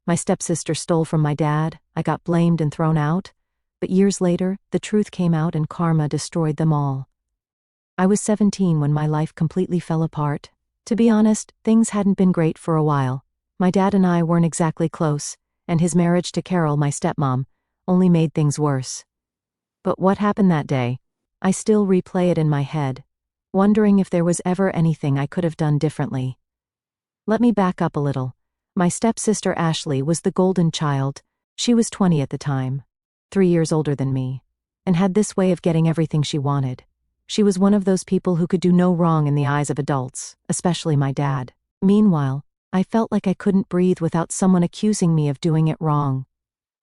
My stepsister stole from my dad, I got blamed and thrown out. But years later, the truth came out and karma destroyed them all. I was 17 when my life completely fell apart. To be honest, things hadn't been great for a while. My dad and I weren't exactly close, and his marriage to Carol, my stepmom, only made things worse. But what happened that day? I still replay it in my head, wondering if there was ever anything I could have done differently. Let me back up a little. My stepsister Ashley was the golden child. She was 20 at the time, 3 years older than me, and had this way of getting everything she wanted. She was one of those people who could do no wrong in the eyes of adults, especially my dad. Meanwhile, I felt like I couldn't breathe without someone accusing me of doing it wrong.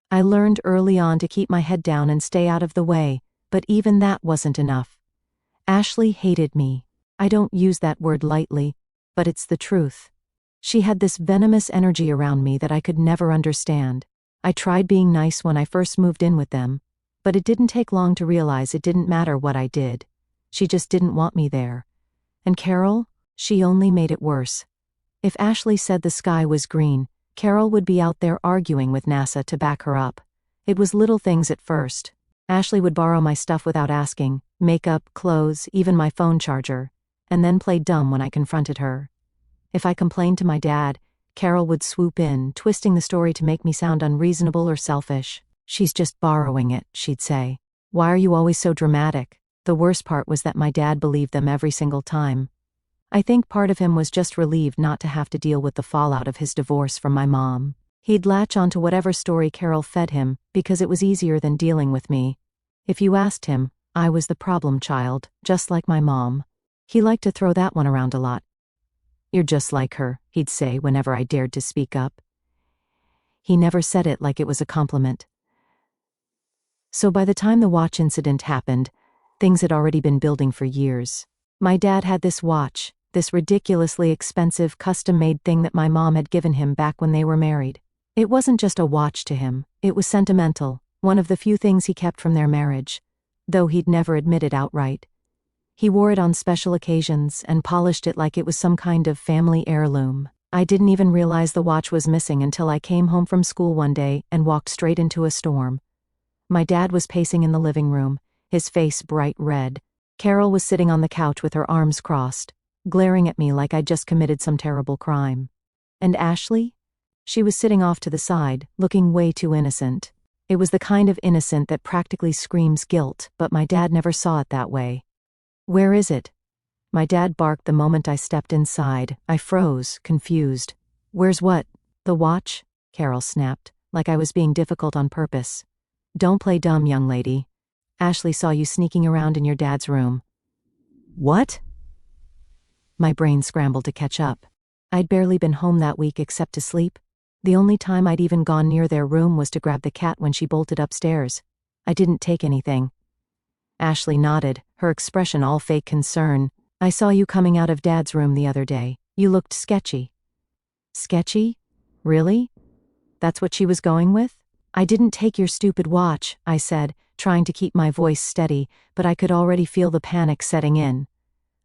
I learned early on to keep my head down and stay out of the way, but even that wasn't enough. Ashley hated me. I don't use that word lightly, but it's the truth. She had this venomous energy around me that I could never understand. I tried being nice when I first moved in with them, but it didn't take long to realize it didn't matter what I did. She just didn't want me there. And Carol, she only made it worse. If Ashley said the sky was green, Carol would be out there arguing with NASA to back her up. It was little things at first. Ashley would borrow my stuff without asking, makeup, clothes, even my phone charger, and then play dumb when I confronted her. If I complained to my dad, Carol would swoop in, twisting the story to make me sound unreasonable or selfish. "She's just borrowing it," she'd say. "Why are you always so dramatic?" The worst part was that my dad believed them every single time. I think part of him was just relieved not to have to deal with the fallout of his divorce from my mom. He'd latch onto whatever story Carol fed him because it was easier than dealing with me. If you asked him, I was the problem child, just like my mom. He liked to throw that one around a lot. "You're just like her," he'd say whenever I dared to speak up. He never said it like it was a compliment. So by the time the watch incident happened, things had already been building for years. My dad had this watch, this ridiculously expensive custom-made thing that my mom had given him back when they were married. It wasn't just a watch to him, it was sentimental, one of the few things he kept from their marriage, though he'd never admit it outright. He wore it on special occasions and polished it like it was some kind of family heirloom. I didn't even realize the watch was missing until I came home from school one day and walked straight into a storm. My dad was pacing in the living room, his face bright red. Carol was sitting on the couch with her arms crossed, glaring at me like I'd just committed some terrible crime. And Ashley? She was sitting off to the side, looking way too innocent. It was the kind of innocent that practically screams guilt, but my dad never saw it that way. "Where is it?" My dad barked the moment I stepped inside. I froze, confused. "Where's what?" "The watch," Carol snapped, like I was being difficult on purpose. "Don't play dumb, young lady. Ashley saw you sneaking around in your dad's room." "What?" My brain scrambled to catch up. I'd barely been home that week except to sleep. The only time I'd even gone near their room was to grab the cat when she bolted upstairs. I didn't take anything. Ashley nodded, her expression all fake concern. "I saw you coming out of Dad's room the other day. You looked sketchy." "Sketchy? Really? That's what she was going with?" "I didn't take your stupid watch," I said, trying to keep my voice steady, but I could already feel the panic setting in.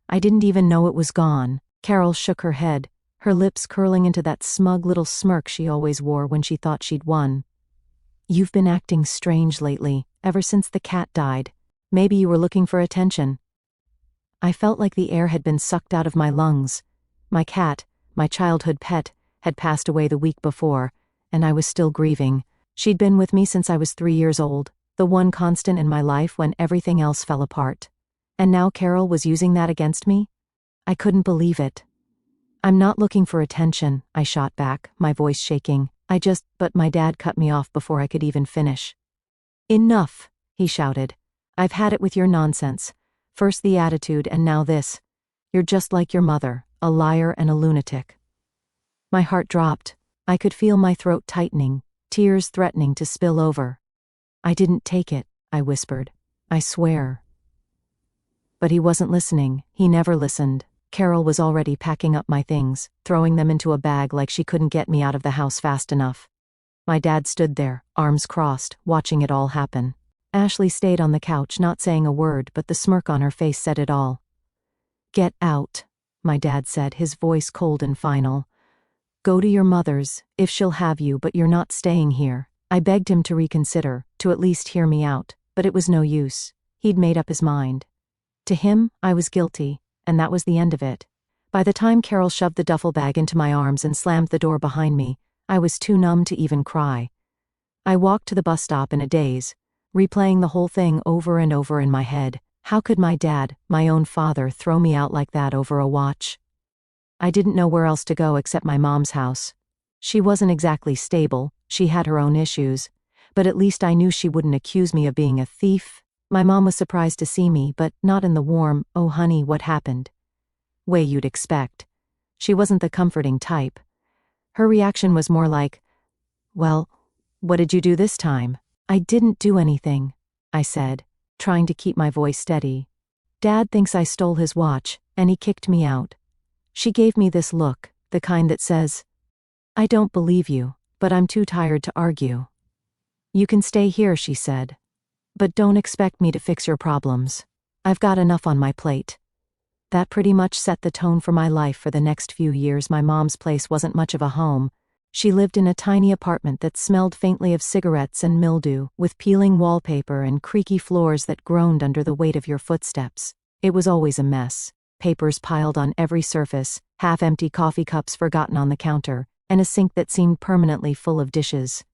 "I didn't even know it was gone." Carol shook her head, her lips curling into that smug little smirk she always wore when she thought she'd won. "You've been acting strange lately, ever since the cat died. Maybe you were looking for attention." I felt like the air had been sucked out of my lungs. My cat, my childhood pet, had passed away the week before, and I was still grieving. She'd been with me since I was 3 years old, the one constant in my life when everything else fell apart. And now Carol was using that against me? I couldn't believe it. "I'm not looking for attention," I shot back, my voice shaking. But my dad cut me off before I could even finish. "Enough," he shouted. "I've had it with your nonsense. First the attitude and now this. You're just like your mother, a liar and a lunatic." My heart dropped. I could feel my throat tightening, tears threatening to spill over. "I didn't take it," I whispered. "I swear." But he wasn't listening. He never listened. Carol was already packing up my things, throwing them into a bag like she couldn't get me out of the house fast enough. My dad stood there, arms crossed, watching it all happen. Ashley stayed on the couch, not saying a word, but the smirk on her face said it all. "Get out," my dad said, his voice cold and final. Go to your mother's, if she'll have you, but you're not staying here. I begged him to reconsider, to at least hear me out, but it was no use. He'd made up his mind. To him, I was guilty, and that was the end of it. By the time Carol shoved the duffel bag into my arms and slammed the door behind me, I was too numb to even cry. I walked to the bus stop in a daze, replaying the whole thing over and over in my head. How could my dad, my own father, throw me out like that over a watch? I didn't know where else to go except my mom's house. She wasn't exactly stable, she had her own issues, but at least I knew she wouldn't accuse me of being a thief. My mom was surprised to see me, but not in the warm, "Oh honey, what happened?" way you'd expect. She wasn't the comforting type. Her reaction was more like, "Well, what did you do this time?" "I didn't do anything," I said, trying to keep my voice steady. "Dad thinks I stole his watch, and he kicked me out." She gave me this look, the kind that says, "I don't believe you, but I'm too tired to argue." "You can stay here," she said. "But don't expect me to fix your problems. I've got enough on my plate." That pretty much set the tone for my life for the next few years. My mom's place wasn't much of a home. She lived in a tiny apartment that smelled faintly of cigarettes and mildew, with peeling wallpaper and creaky floors that groaned under the weight of your footsteps. It was always a mess. Papers piled on every surface, half-empty coffee cups forgotten on the counter, and a sink that seemed permanently full of dishes.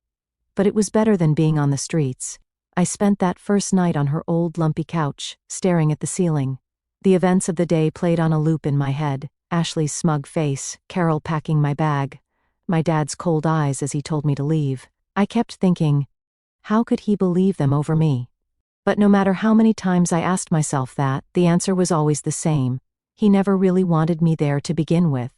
But it was better than being on the streets. I spent that first night on her old lumpy couch, staring at the ceiling. The events of the day played on a loop in my head: Ashley's smug face, Carol packing my bag, my dad's cold eyes as he told me to leave. I kept thinking, how could he believe them over me? But no matter how many times I asked myself that, the answer was always the same. He never really wanted me there to begin with.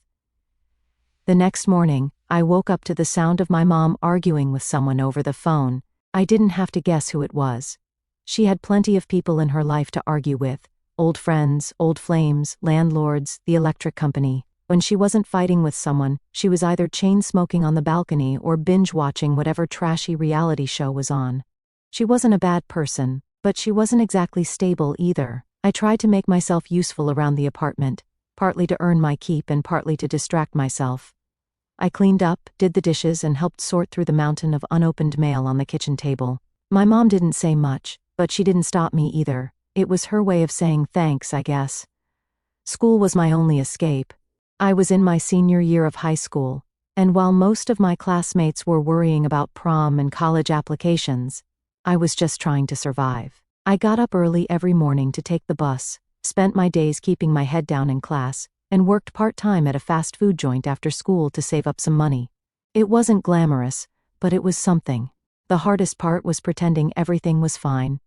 The next morning, I woke up to the sound of my mom arguing with someone over the phone. I didn't have to guess who it was. She had plenty of people in her life to argue with: old friends, old flames, landlords, the electric company. When she wasn't fighting with someone, she was either chain-smoking on the balcony or binge-watching whatever trashy reality show was on. She wasn't a bad person, but she wasn't exactly stable either. I tried to make myself useful around the apartment, partly to earn my keep and partly to distract myself. I cleaned up, did the dishes, and helped sort through the mountain of unopened mail on the kitchen table. My mom didn't say much, but she didn't stop me either. It was her way of saying thanks, I guess. School was my only escape. I was in my senior year of high school, and while most of my classmates were worrying about prom and college applications, I was just trying to survive. I got up early every morning to take the bus, spent my days keeping my head down in class, and worked part-time at a fast food joint after school to save up some money. It wasn't glamorous, but it was something. The hardest part was pretending everything was fine.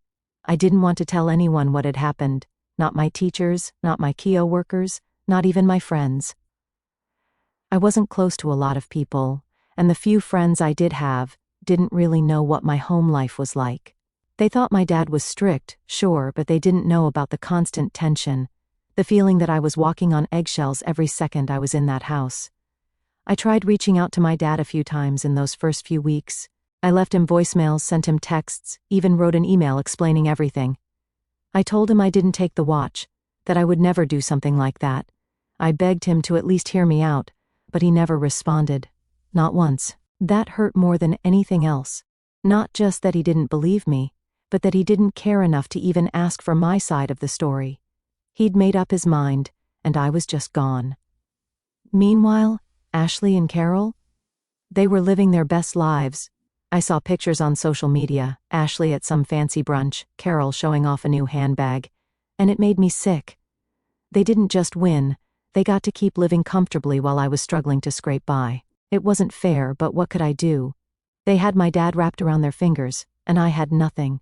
I didn't want to tell anyone what had happened, not my teachers, not my KIO workers, not even my friends. I wasn't close to a lot of people, and the few friends I did have didn't really know what my home life was like. They thought my dad was strict, sure, but they didn't know about the constant tension, the feeling that I was walking on eggshells every second I was in that house. I tried reaching out to my dad a few times in those first few weeks. I left him voicemails, sent him texts, even wrote an email explaining everything. I told him I didn't take the watch, that I would never do something like that. I begged him to at least hear me out, but he never responded. Not once. That hurt more than anything else. Not just that he didn't believe me, but that he didn't care enough to even ask for my side of the story. He'd made up his mind, and I was just gone. Meanwhile, Ashley and Carol? They were living their best lives. I saw pictures on social media, Ashley at some fancy brunch, Carol showing off a new handbag, and it made me sick. They didn't just win, they got to keep living comfortably while I was struggling to scrape by. It wasn't fair, but what could I do? They had my dad wrapped around their fingers, and I had nothing.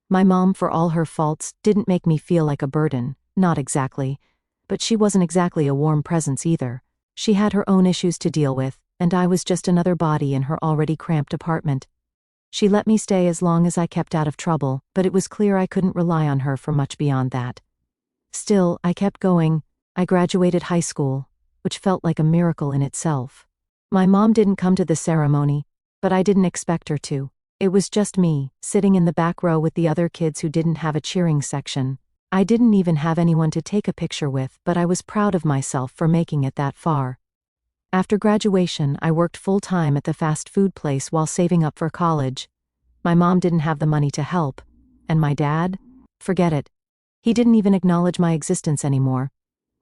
My mom, for all her faults, didn't make me feel like a burden, not exactly. But she wasn't exactly a warm presence either. She had her own issues to deal with, and I was just another body in her already cramped apartment. She let me stay as long as I kept out of trouble, but it was clear I couldn't rely on her for much beyond that. Still, I kept going. I graduated high school, which felt like a miracle in itself. My mom didn't come to the ceremony, but I didn't expect her to. It was just me, sitting in the back row with the other kids who didn't have a cheering section. I didn't even have anyone to take a picture with, but I was proud of myself for making it that far. After graduation, I worked full-time at the fast food place while saving up for college. My mom didn't have the money to help. And my dad? Forget it. He didn't even acknowledge my existence anymore.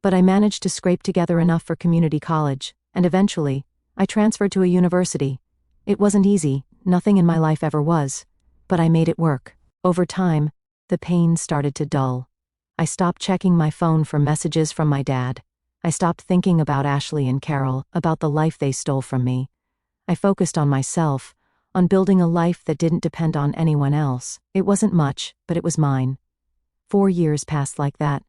But I managed to scrape together enough for community college, and eventually, I transferred to a university. It wasn't easy, nothing in my life ever was. But I made it work. Over time, the pain started to dull. I stopped checking my phone for messages from my dad. I stopped thinking about Ashley and Carol, about the life they stole from me. I focused on myself, on building a life that didn't depend on anyone else. It wasn't much, but it was mine. 4 years passed like that.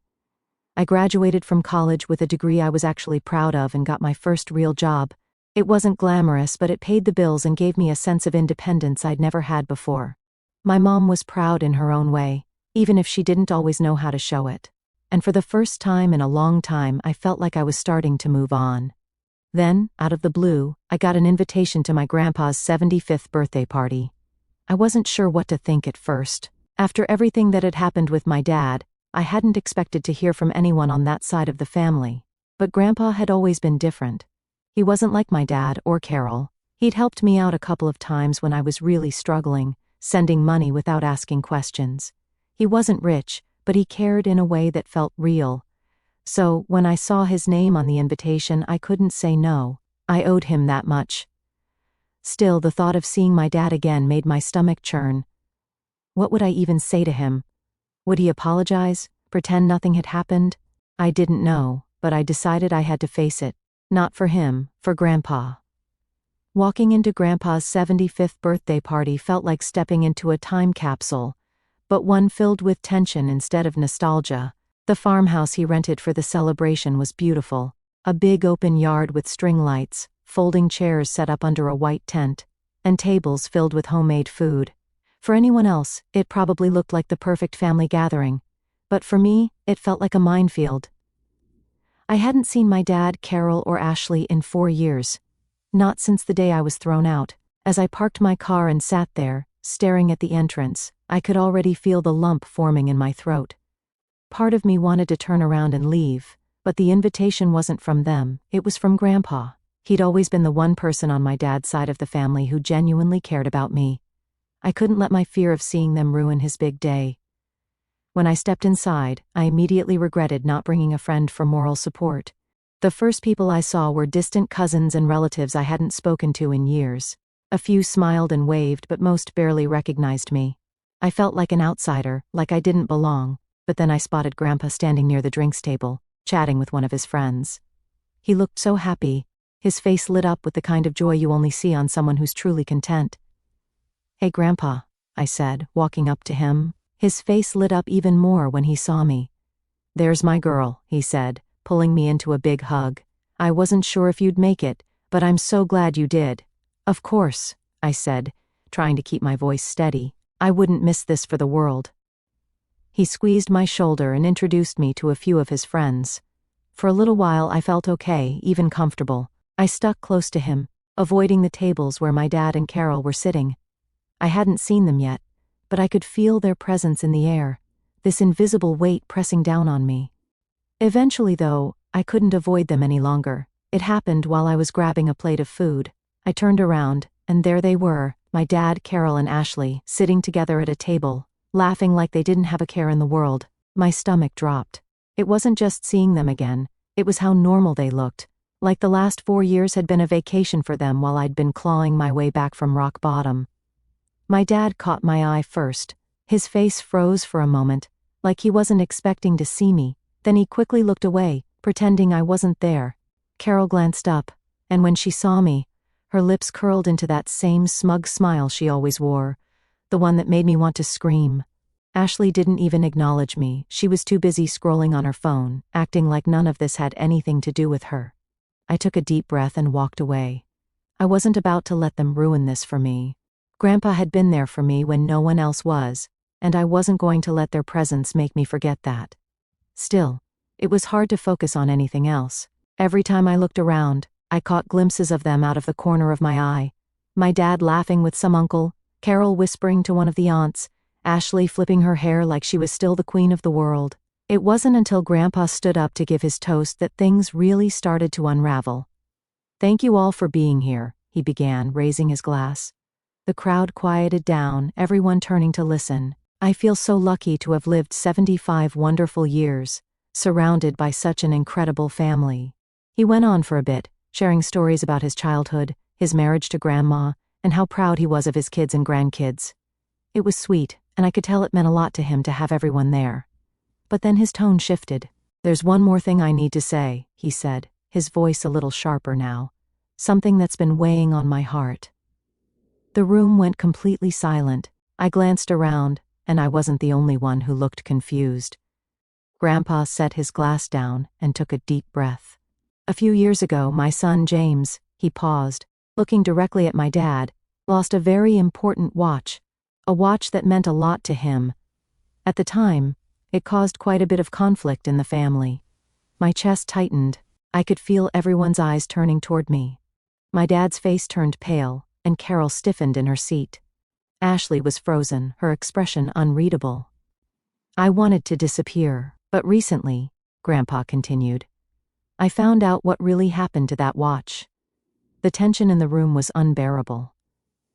I graduated from college with a degree I was actually proud of and got my first real job. It wasn't glamorous, but it paid the bills and gave me a sense of independence I'd never had before. My mom was proud in her own way, even if she didn't always know how to show it. And for the first time in a long time, I felt like I was starting to move on. Then, out of the blue, I got an invitation to my grandpa's 75th birthday party. I wasn't sure what to think at first. After everything that had happened with my dad, I hadn't expected to hear from anyone on that side of the family. But Grandpa had always been different. He wasn't like my dad or Carol. He'd helped me out a couple of times when I was really struggling, sending money without asking questions. He wasn't rich, but he cared in a way that felt real. So, when I saw his name on the invitation, I couldn't say no. I owed him that much. Still, the thought of seeing my dad again made my stomach churn. What would I even say to him? Would he apologize? Pretend nothing had happened? I didn't know, but I decided I had to face it. Not for him, for Grandpa. Walking into Grandpa's 75th birthday party felt like stepping into a time capsule, but one filled with tension instead of nostalgia. The farmhouse he rented for the celebration was beautiful. A big open yard with string lights, folding chairs set up under a white tent, and tables filled with homemade food. For anyone else, it probably looked like the perfect family gathering. But for me, it felt like a minefield. I hadn't seen my dad, Carol, or Ashley in 4 years. Not since the day I was thrown out. As I parked my car and sat there, staring at the entrance, I could already feel the lump forming in my throat. Part of me wanted to turn around and leave, but the invitation wasn't from them, it was from Grandpa. He'd always been the one person on my dad's side of the family who genuinely cared about me. I couldn't let my fear of seeing them ruin his big day. When I stepped inside, I immediately regretted not bringing a friend for moral support. The first people I saw were distant cousins and relatives I hadn't spoken to in years. A few smiled and waved, but most barely recognized me. I felt like an outsider, like I didn't belong, but then I spotted Grandpa standing near the drinks table, chatting with one of his friends. He looked so happy. His face lit up with the kind of joy you only see on someone who's truly content. "Hey, Grandpa," I said, walking up to him. His face lit up even more when he saw me. "There's my girl," he said, pulling me into a big hug. "I wasn't sure if you'd make it, but I'm so glad you did." "Of course," I said, trying to keep my voice steady. "I wouldn't miss this for the world." He squeezed my shoulder and introduced me to a few of his friends. For a little while I felt okay, even comfortable. I stuck close to him, avoiding the tables where my dad and Carol were sitting. I hadn't seen them yet, but I could feel their presence in the air, this invisible weight pressing down on me. Eventually, though, I couldn't avoid them any longer. It happened while I was grabbing a plate of food. I turned around, and there they were, my dad, Carol, and Ashley, sitting together at a table, laughing like they didn't have a care in the world. My stomach dropped. It wasn't just seeing them again, it was how normal they looked, like the last 4 years had been a vacation for them while I'd been clawing my way back from rock bottom. My dad caught my eye first. His face froze for a moment, like he wasn't expecting to see me. Then he quickly looked away, pretending I wasn't there. Carol glanced up, and when she saw me, her lips curled into that same smug smile she always wore, the one that made me want to scream. Ashley didn't even acknowledge me. She was too busy scrolling on her phone, acting like none of this had anything to do with her. I took a deep breath and walked away. I wasn't about to let them ruin this for me. Grandpa had been there for me when no one else was, and I wasn't going to let their presence make me forget that. Still, it was hard to focus on anything else. Every time I looked around, I caught glimpses of them out of the corner of my eye. My dad laughing with some uncle, Carol whispering to one of the aunts, Ashley flipping her hair like she was still the queen of the world. It wasn't until Grandpa stood up to give his toast that things really started to unravel. "Thank you all for being here," he began, raising his glass. The crowd quieted down, everyone turning to listen. "I feel so lucky to have lived 75 wonderful years, surrounded by such an incredible family." He went on for a bit, sharing stories about his childhood, his marriage to Grandma, and how proud he was of his kids and grandkids. It was sweet, and I could tell it meant a lot to him to have everyone there. But then his tone shifted. "There's one more thing I need to say," he said, his voice a little sharper now. "Something that's been weighing on my heart." The room went completely silent. I glanced around, and I wasn't the only one who looked confused. Grandpa set his glass down and took a deep breath. "A few years ago, my son James," he paused, looking directly at my dad, "lost a very important watch, a watch that meant a lot to him. At the time, it caused quite a bit of conflict in the family." My chest tightened. I could feel everyone's eyes turning toward me. My dad's face turned pale, and Carol stiffened in her seat. Ashley was frozen, her expression unreadable. "I wanted to disappear, but recently," Grandpa continued, "I found out what really happened to that watch." The tension in the room was unbearable.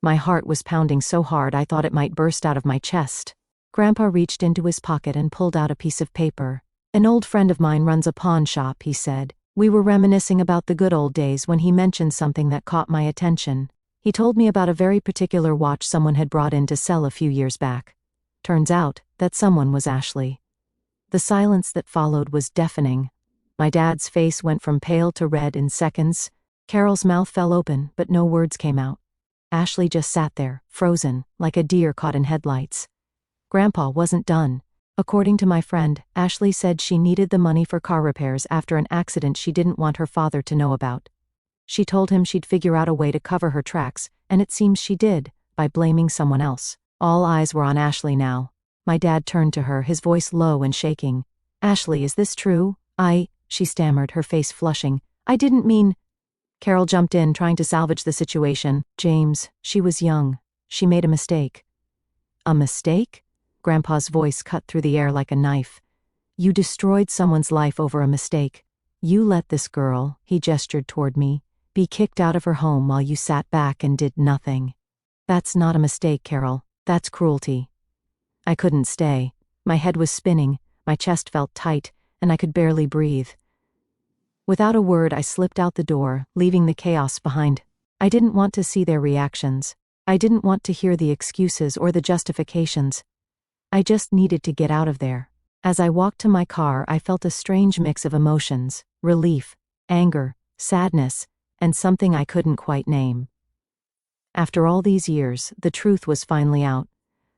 My heart was pounding so hard I thought it might burst out of my chest. Grandpa reached into his pocket and pulled out a piece of paper. "An old friend of mine runs a pawn shop," he said. "We were reminiscing about the good old days when he mentioned something that caught my attention. He told me about a very particular watch someone had brought in to sell a few years back. Turns out that someone was Ashley." The silence that followed was deafening. My dad's face went from pale to red in seconds. Carol's mouth fell open, but no words came out. Ashley just sat there, frozen, like a deer caught in headlights. Grandpa wasn't done. According to my friend, Ashley said she needed the money for car repairs after an accident she didn't want her father to know about. She told him she'd figure out a way to cover her tracks, and it seems she did, by blaming someone else. All eyes were on Ashley now. My dad turned to her, his voice low and shaking. "Ashley, is this true?" She stammered, her face flushing. "I didn't mean—" Carol jumped in, trying to salvage the situation. "James, she was young. She made a mistake." "A mistake?" Grandpa's voice cut through the air like a knife. "You destroyed someone's life over a mistake. You let this girl," he gestured toward me, "be kicked out of her home while you sat back and did nothing. That's not a mistake, Carol. That's cruelty." I couldn't stay. My head was spinning, my chest felt tight, and I could barely breathe. Without a word, I slipped out the door, leaving the chaos behind. I didn't want to see their reactions. I didn't want to hear the excuses or the justifications. I just needed to get out of there. As I walked to my car, I felt a strange mix of emotions: relief, anger, sadness, and something I couldn't quite name. After all these years, the truth was finally out.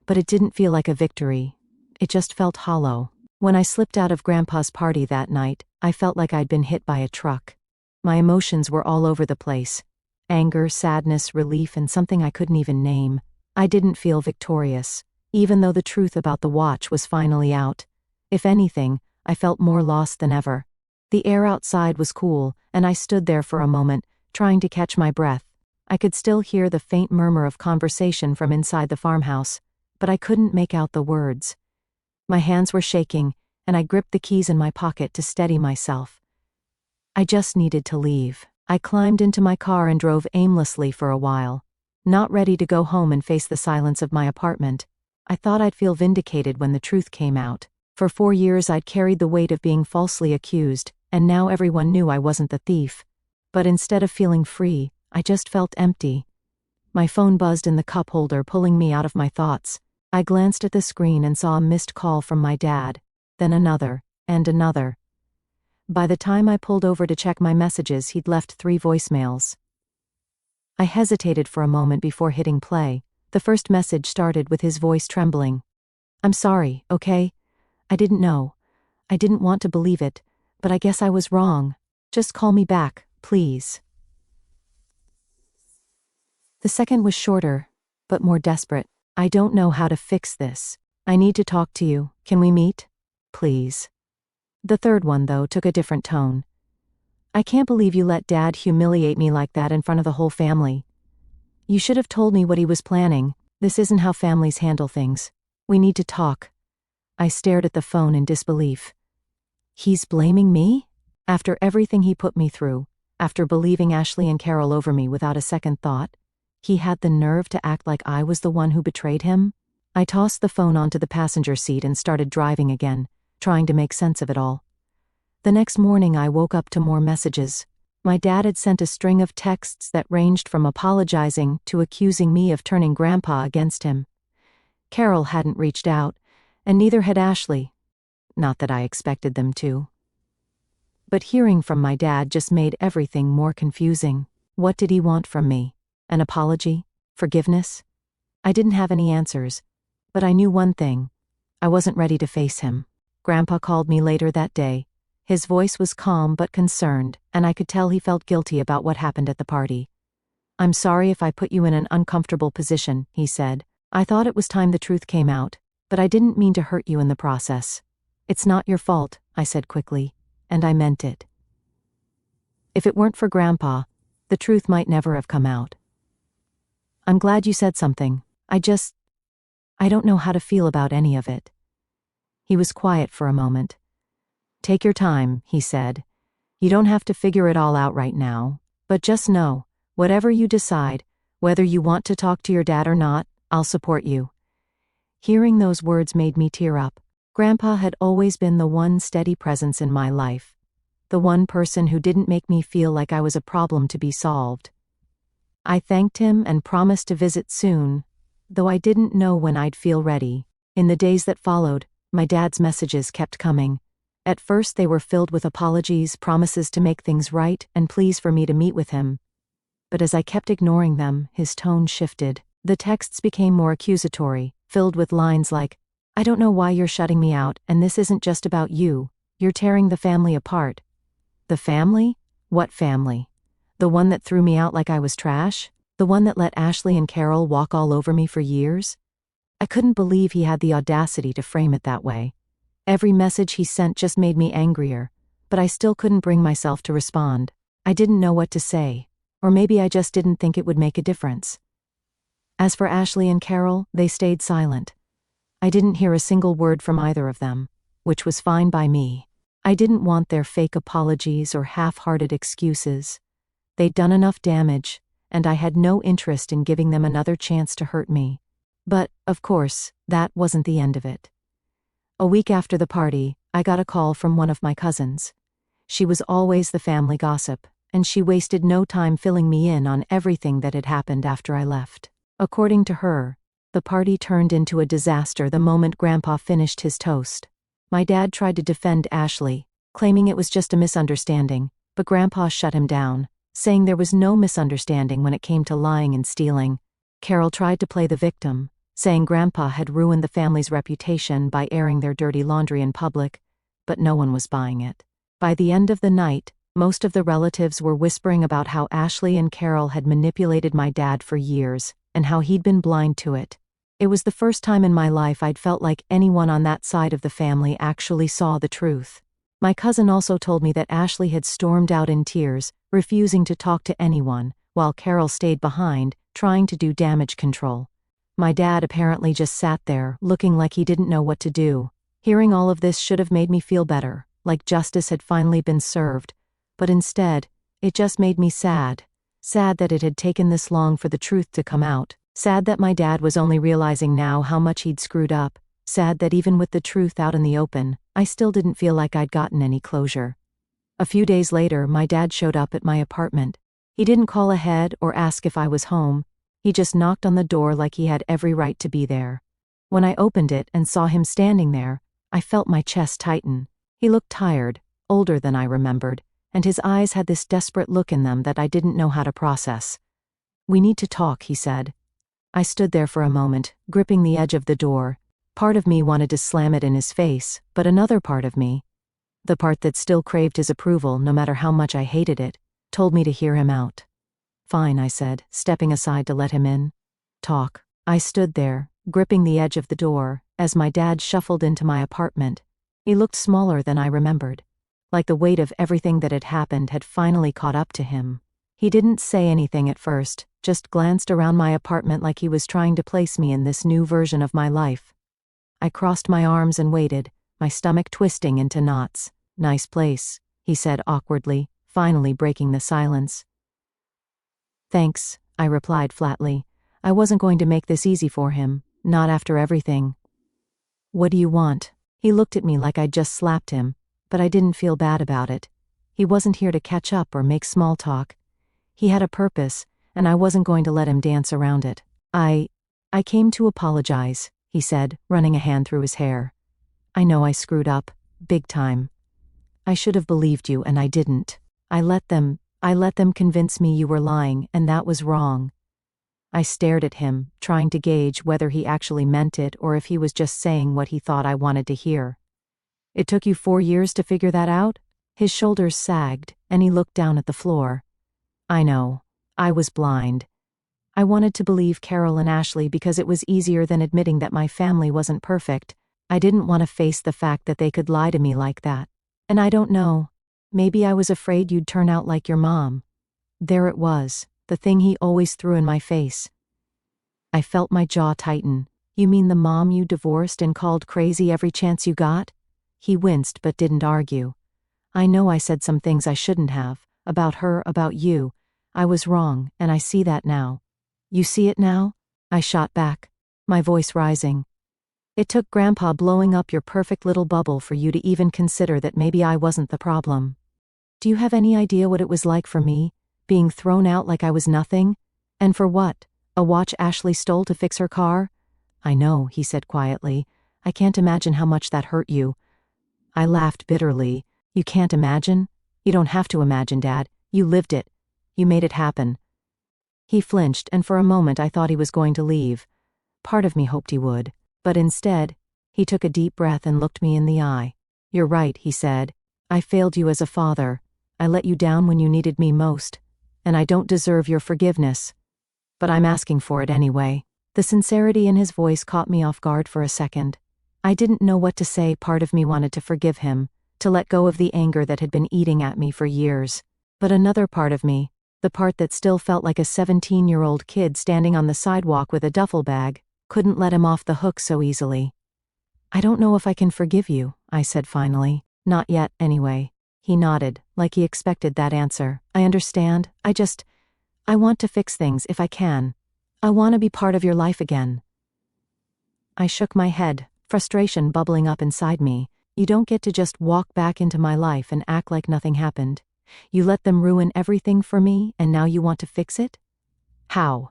But it didn't feel like a victory. It just felt hollow. When I slipped out of Grandpa's party that night, I felt like I'd been hit by a truck. My emotions were all over the place. Anger, sadness, relief, and something I couldn't even name. I didn't feel victorious, even though the truth about the watch was finally out. If anything, I felt more lost than ever. The air outside was cool, and I stood there for a moment, trying to catch my breath. I could still hear the faint murmur of conversation from inside the farmhouse, but I couldn't make out the words. My hands were shaking, and I gripped the keys in my pocket to steady myself. I just needed to leave. I climbed into my car and drove aimlessly for a while, not ready to go home and face the silence of my apartment. I thought I'd feel vindicated when the truth came out. For 4 years I'd carried the weight of being falsely accused, and now everyone knew I wasn't the thief. But instead of feeling free, I just felt empty. My phone buzzed in the cup holder, pulling me out of my thoughts. I glanced at the screen and saw a missed call from my dad, then another, and another. By the time I pulled over to check my messages, he'd left 3 voicemails. I hesitated for a moment before hitting play. The first message started with his voice trembling. "I'm sorry, okay? I didn't know. I didn't want to believe it, but I guess I was wrong. Just call me back, please." The second was shorter, but more desperate. "I don't know how to fix this. I need to talk to you. Can we meet? Please." The third one, though, took a different tone. "I can't believe you let Dad humiliate me like that in front of the whole family. You should have told me what he was planning. This isn't how families handle things. We need to talk." I stared at the phone in disbelief. He's blaming me? After everything he put me through, After believing Ashley and Carol over me without a second thought, he had the nerve to act like I was the one who betrayed him? I tossed the phone onto the passenger seat and started driving again, trying to make sense of it all. The next morning I woke up to more messages. My dad had sent a string of texts that ranged from apologizing to accusing me of turning Grandpa against him. Carol hadn't reached out, and neither had Ashley. Not that I expected them to. But hearing from my dad just made everything more confusing. What did he want from me? An apology? Forgiveness? I didn't have any answers, but I knew one thing. I wasn't ready to face him. Grandpa called me later that day. His voice was calm but concerned, and I could tell he felt guilty about what happened at the party. "I'm sorry if I put you in an uncomfortable position," he said. "I thought it was time the truth came out, but I didn't mean to hurt you in the process." "It's not your fault," I said quickly, and I meant it. If it weren't for Grandpa, the truth might never have come out. "I'm glad you said something. I don't know how to feel about any of it." He was quiet for a moment. "Take your time," he said. "You don't have to figure it all out right now, but just know, whatever you decide, whether you want to talk to your dad or not, I'll support you." Hearing those words made me tear up. Grandpa had always been the one steady presence in my life. The one person who didn't make me feel like I was a problem to be solved. I thanked him and promised to visit soon, though I didn't know when I'd feel ready. In the days that followed, my dad's messages kept coming. At first they were filled with apologies, promises to make things right, and pleas for me to meet with him. But as I kept ignoring them, his tone shifted. The texts became more accusatory, filled with lines like, "I don't know why you're shutting me out, and this isn't just about you. You're tearing the family apart." The family? What family? The one that threw me out like I was trash? The one that let Ashley and Carol walk all over me for years? I couldn't believe he had the audacity to frame it that way. Every message he sent just made me angrier, but I still couldn't bring myself to respond. I didn't know what to say, or maybe I just didn't think it would make a difference. As for Ashley and Carol, they stayed silent. I didn't hear a single word from either of them, which was fine by me. I didn't want their fake apologies or half-hearted excuses. They'd done enough damage, and I had no interest in giving them another chance to hurt me. But, of course, that wasn't the end of it. A week after the party, I got a call from one of my cousins. She was always the family gossip, and she wasted no time filling me in on everything that had happened after I left. According to her, the party turned into a disaster the moment Grandpa finished his toast. My dad tried to defend Ashley, claiming it was just a misunderstanding, but Grandpa shut him down, saying there was no misunderstanding when it came to lying and stealing. Carol tried to play the victim, saying Grandpa had ruined the family's reputation by airing their dirty laundry in public, but no one was buying it. By the end of the night, most of the relatives were whispering about how Ashley and Carol had manipulated my dad for years, and how he'd been blind to it. It was the first time in my life I'd felt like anyone on that side of the family actually saw the truth. My cousin also told me that Ashley had stormed out in tears, refusing to talk to anyone, while Carol stayed behind, trying to do damage control. My dad apparently just sat there, looking like he didn't know what to do. Hearing all of this should have made me feel better, like justice had finally been served. But instead, it just made me sad. Sad that it had taken this long for the truth to come out. Sad that my dad was only realizing now how much he'd screwed up. Sad that even with the truth out in the open, I still didn't feel like I'd gotten any closure. A few days later, my dad showed up at my apartment. He didn't call ahead or ask if I was home. He just knocked on the door like he had every right to be there. When I opened it and saw him standing there, I felt my chest tighten. He looked tired, older than I remembered, and his eyes had this desperate look in them that I didn't know how to process. "We need to talk," he said. I stood there for a moment, gripping the edge of the door. Part of me wanted to slam it in his face, but another part of me, the part that still craved his approval no matter how much I hated it, told me to hear him out. "Fine," I said, stepping aside to let him in. "Talk." I stood there, gripping the edge of the door, as my dad shuffled into my apartment. He looked smaller than I remembered, like the weight of everything that had happened had finally caught up to him. He didn't say anything at first, just glanced around my apartment like he was trying to place me in this new version of my life. I crossed my arms and waited, my stomach twisting into knots. "Nice place," he said awkwardly, finally breaking the silence. "Thanks," I replied flatly. I wasn't going to make this easy for him, not after everything. "What do you want?" He looked at me like I'd just slapped him, but I didn't feel bad about it. He wasn't here to catch up or make small talk. He had a purpose, and I wasn't going to let him dance around it. I came to apologize," he said, running a hand through his hair. "I know I screwed up, big time. I should have believed you and I didn't. I let them convince me you were lying, and that was wrong." I stared at him, trying to gauge whether he actually meant it or if he was just saying what he thought I wanted to hear. "It took you 4 years to figure that out?" His shoulders sagged, and he looked down at the floor. "I know. I was blind. I wanted to believe Carol and Ashley because it was easier than admitting that my family wasn't perfect. I didn't want to face the fact that they could lie to me like that. And I don't know. Maybe I was afraid you'd turn out like your mom." There it was, the thing he always threw in my face. I felt my jaw tighten. "You mean the mom you divorced and called crazy every chance you got?" He winced but didn't argue. "I know I said some things I shouldn't have, about her, about you. I was wrong, and I see that now." "You see it now?" I shot back, my voice rising. "It took Grandpa blowing up your perfect little bubble for you to even consider that maybe I wasn't the problem. Do you have any idea what it was like for me, being thrown out like I was nothing? And for what? A watch Ashley stole to fix her car?" "I know," he said quietly. "I can't imagine how much that hurt you." I laughed bitterly. "You can't imagine? You don't have to imagine, Dad. You lived it. You made it happen." He flinched, and for a moment I thought he was going to leave. Part of me hoped he would. But instead, he took a deep breath and looked me in the eye. "You're right," he said. "I failed you as a father. I let you down when you needed me most. And I don't deserve your forgiveness. But I'm asking for it anyway." The sincerity in his voice caught me off guard for a second. I didn't know what to say. Part of me wanted to forgive him, to let go of the anger that had been eating at me for years. But another part of me, the part that still felt like a 17-year-old kid standing on the sidewalk with a duffel bag, couldn't let him off the hook so easily. "I don't know if I can forgive you," I said finally. "Not yet, anyway." He nodded, like he expected that answer. "I understand. I want to fix things if I can. I want to be part of your life again." I shook my head, frustration bubbling up inside me. "You don't get to just walk back into my life and act like nothing happened. You let them ruin everything for me, and now you want to fix it? How?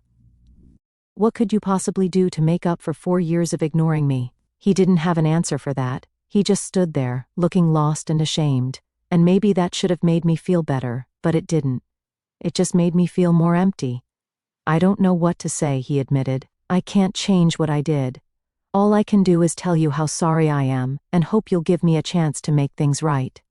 What could you possibly do to make up for 4 years of ignoring me?" He didn't have an answer for that. He just stood there, looking lost and ashamed. And maybe that should have made me feel better, but it didn't. It just made me feel more empty. "I don't know what to say," he admitted. "I can't change what I did. All I can do is tell you how sorry I am, and hope you'll give me a chance to make things right."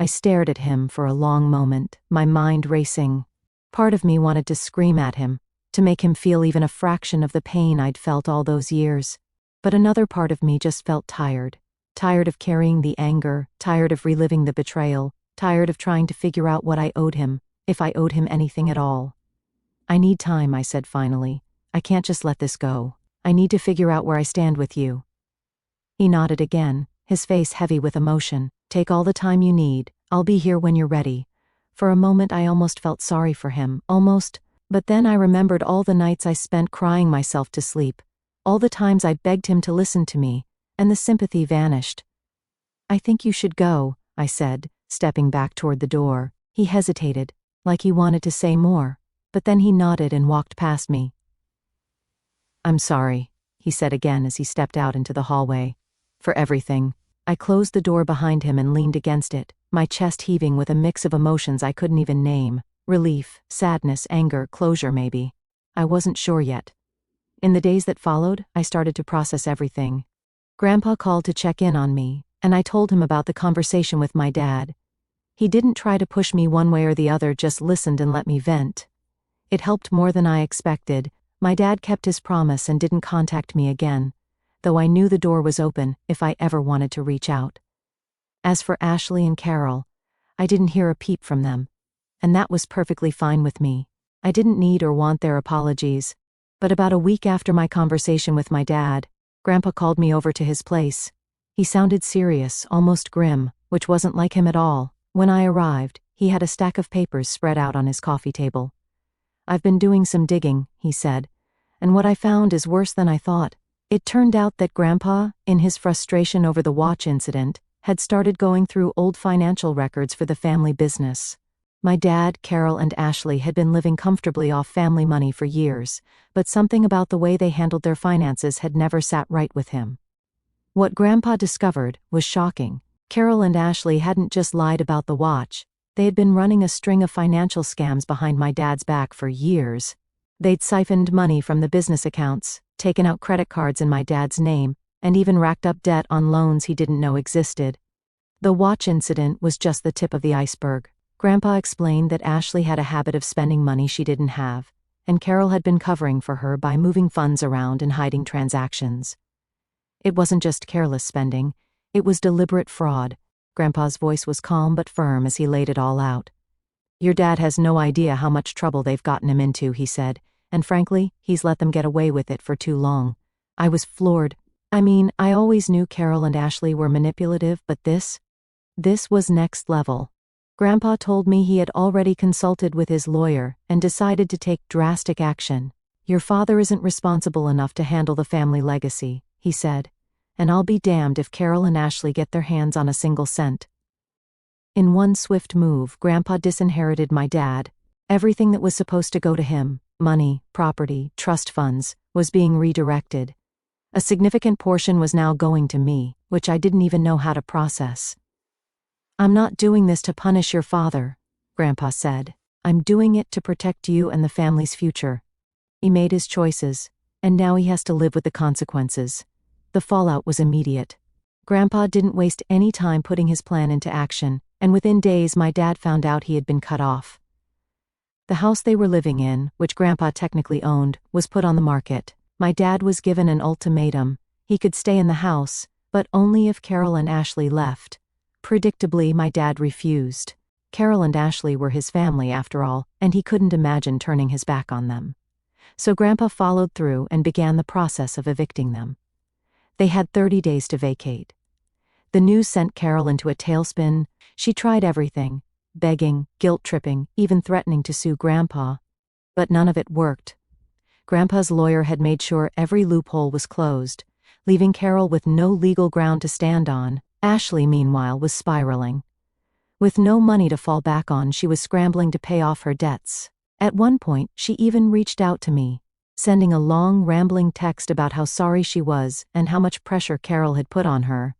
I stared at him for a long moment, my mind racing. Part of me wanted to scream at him, to make him feel even a fraction of the pain I'd felt all those years. But another part of me just felt tired. Tired of carrying the anger, tired of reliving the betrayal, tired of trying to figure out what I owed him, if I owed him anything at all. "I need time," I said finally. "I can't just let this go. I need to figure out where I stand with you." He nodded again, his face heavy with emotion. "Take all the time you need. I'll be here when you're ready." For a moment I almost felt sorry for him, but then I remembered all the nights I spent crying myself to sleep, all the times I begged him to listen to me, and the sympathy vanished. "I think you should go," I said, stepping back toward the door. He hesitated, like he wanted to say more, but then he nodded and walked past me. "I'm sorry," he said again as he stepped out into the hallway. "For everything." I closed the door behind him and leaned against it, my chest heaving with a mix of emotions I couldn't even name. Relief, sadness, anger, closure maybe. I wasn't sure yet. In the days that followed, I started to process everything. Grandpa called to check in on me, and I told him about the conversation with my dad. He didn't try to push me one way or the other, just listened and let me vent. It helped more than I expected. My dad kept his promise and didn't contact me again, though I knew the door was open if I ever wanted to reach out. As for Ashley and Carol, I didn't hear a peep from them, and that was perfectly fine with me. I didn't need or want their apologies. But about a week after my conversation with my dad, Grandpa called me over to his place. He sounded serious, almost grim, which wasn't like him at all. When I arrived, He had a stack of papers spread out on his coffee table. "I've been doing some digging," he said, "and what I found is worse than I thought." It turned out that Grandpa, in his frustration over the watch incident, had started going through old financial records for the family business. My dad, Carol, and Ashley had been living comfortably off family money for years, but something about the way they handled their finances had never sat right with him. What Grandpa discovered was shocking. Carol and Ashley hadn't just lied about the watch, they had been running a string of financial scams behind my dad's back for years. They'd siphoned money from the business accounts, taken out credit cards in my dad's name, and even racked up debt on loans he didn't know existed. The watch incident was just the tip of the iceberg. Grandpa explained that Ashley had a habit of spending money she didn't have, and Carol had been covering for her by moving funds around and hiding transactions. It wasn't just careless spending, it was deliberate fraud. Grandpa's voice was calm but firm as he laid it all out. "Your dad has no idea how much trouble they've gotten him into," he said, "and frankly, he's let them get away with it for too long." I was floored. I mean, I always knew Carol and Ashley were manipulative, but this was next level. Grandpa told me he had already consulted with his lawyer and decided to take drastic action. "Your father isn't responsible enough to handle the family legacy," he said, "and I'll be damned if Carol and Ashley get their hands on a single cent." In one swift move, Grandpa disinherited my dad. Everything that was supposed to go to him, money, property, trust funds, was being redirected. A significant portion was now going to me, which I didn't even know how to process. "I'm not doing this to punish your father," Grandpa said. "I'm doing it to protect you and the family's future. He made his choices, and now he has to live with the consequences." The fallout was immediate. Grandpa didn't waste any time putting his plan into action, and within days my dad found out he had been cut off. The house they were living in, which Grandpa technically owned, was put on the market. My dad was given an ultimatum. He could stay in the house, but only if Carol and Ashley left. Predictably, my dad refused. Carol and Ashley were his family after all, and he couldn't imagine turning his back on them. So Grandpa followed through and began the process of evicting them. They had 30 days to vacate. The news sent Carol into a tailspin. She tried everything, begging, guilt-tripping, even threatening to sue Grandpa. But none of it worked. Grandpa's lawyer had made sure every loophole was closed, leaving Carol with no legal ground to stand on. Ashley, meanwhile, was spiraling. With no money to fall back on, she was scrambling to pay off her debts. At one point, she even reached out to me, sending a long, rambling text about how sorry she was and how much pressure Carol had put on her.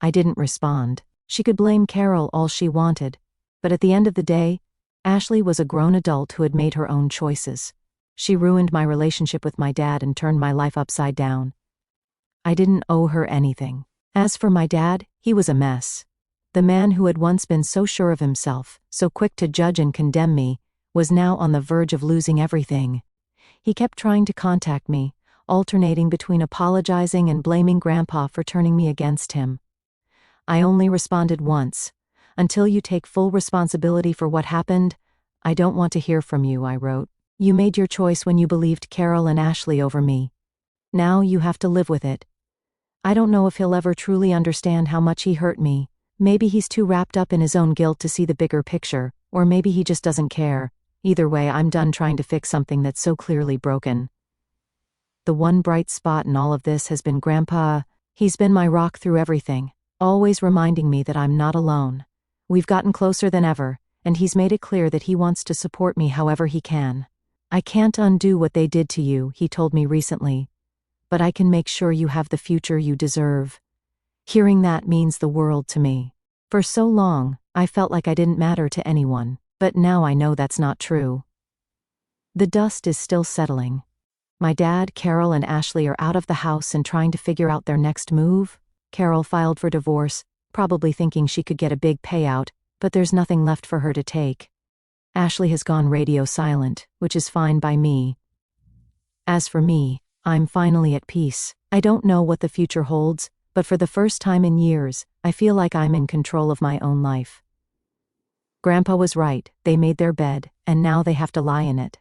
I didn't respond. She could blame Carol all she wanted, but at the end of the day, Ashley was a grown adult who had made her own choices. She ruined my relationship with my dad and turned my life upside down. I didn't owe her anything. As for my dad, he was a mess. The man who had once been so sure of himself, so quick to judge and condemn me, was now on the verge of losing everything. He kept trying to contact me, alternating between apologizing and blaming Grandpa for turning me against him. I only responded once. "Until you take full responsibility for what happened, I don't want to hear from you," I wrote. "You made your choice when you believed Carol and Ashley over me. Now you have to live with it. I don't know if he'll ever truly understand how much he hurt me. Maybe he's too wrapped up in his own guilt to see the bigger picture, or maybe he just doesn't care. Either way, I'm done trying to fix something that's so clearly broken." The one bright spot in all of this has been Grandpa. He's been my rock through everything, always reminding me that I'm not alone. We've gotten closer than ever, and he's made it clear that he wants to support me however he can. "I can't undo what they did to you," he told me recently, "but I can make sure you have the future you deserve." Hearing that means the world to me. For so long, I felt like I didn't matter to anyone, but now I know that's not true. The dust is still settling. My dad, Carol, and Ashley are out of the house and trying to figure out their next move. Carol filed for divorce, probably thinking she could get a big payout, but there's nothing left for her to take. Ashley has gone radio silent, which is fine by me. As for me, I'm finally at peace. I don't know what the future holds, but for the first time in years, I feel like I'm in control of my own life. Grandpa was right, they made their bed, and now they have to lie in it.